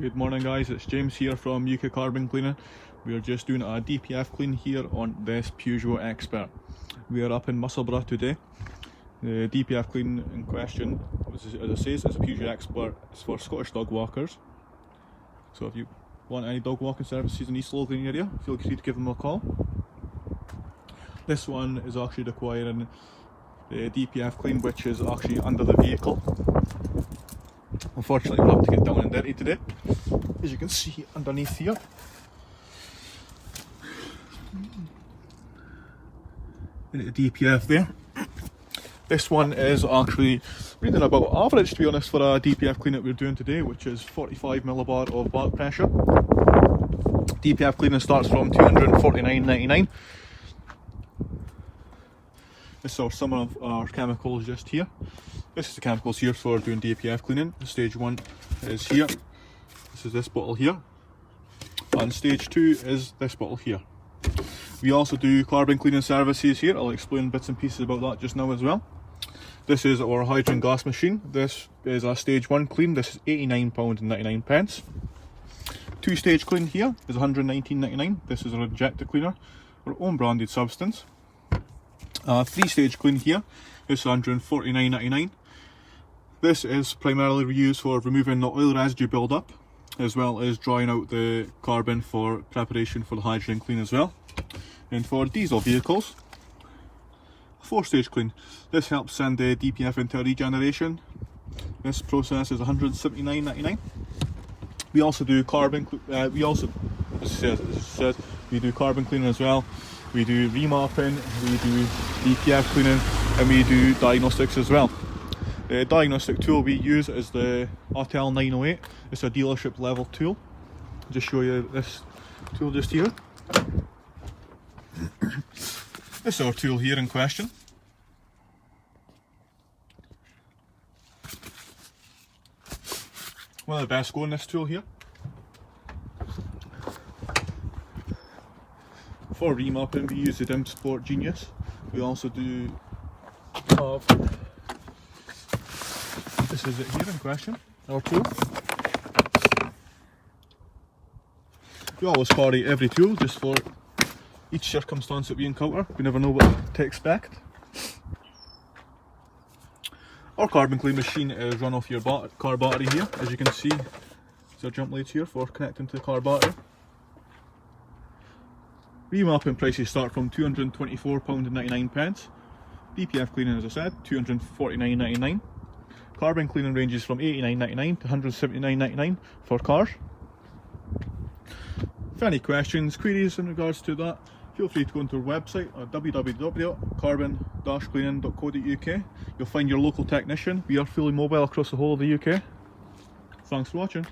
Good morning guys, it's James here from UK Carbon Cleaning. We are just doing a DPF clean here on this Peugeot Expert. We are up in Musselburgh today. The DPF clean in question, as it says, is a Peugeot Expert. It's for Scottish dog walkers. So if you want any dog walking services in East Lothian area, feel free to give them a call. This one is actually requiring the DPF clean, which is actually under the vehicle. Unfortunately, we'll have to get down and dirty today, as you can see underneath here. The DPF there. This one is actually reading about average, to be honest, for a DPF clean that we're doing today, which is 45 millibar of back pressure. DPF cleaning starts from £249.99. This is some of our chemicals just here. This is the chemicals here for doing DPF cleaning. Stage 1 is here. This is this bottle here. And stage 2 is this bottle here. We also do carbon cleaning services here. I'll explain bits and pieces about that just now as well. This is our hydrogen gas machine. This is a stage 1 clean. This is £89.99. 2-stage clean here is £119.99. This is our injector cleaner, our own branded substance. 3-stage clean here is £149.99. This is primarily used for removing the oil residue build-up, as well as drying out the carbon for preparation for the hydrogen clean as well. And for diesel vehicles, 4-stage clean. This helps send the DPF into regeneration. This process is £179.99. We also do carbon. We also, as it says, we do carbon cleaning as well. We do remapping, we do DPF cleaning, and we do diagnostics as well. The diagnostic tool we use is the ATL 908. It's a dealership level tool. I'll just show you this tool just here. This is our tool here in question. One of the best going, this tool here. For remapping we use the DIM Sport Genius. We also do this is it here in question, our tool. We always carry every tool just for each circumstance that we encounter. We never know what to expect. Our carbon clean machine is run off your car battery here. As you can see, there's our jump lights here for connecting to the car battery. Remapping prices start from £224.99. DPF cleaning, as I said, £249.99. Carbon cleaning ranges from £89.99 to £179.99 for cars. If any questions, queries in regards to that, feel free to go into our website at www.carbon-cleaning.co.uk. You'll find your local technician. We are fully mobile across the whole of the UK. Thanks for watching.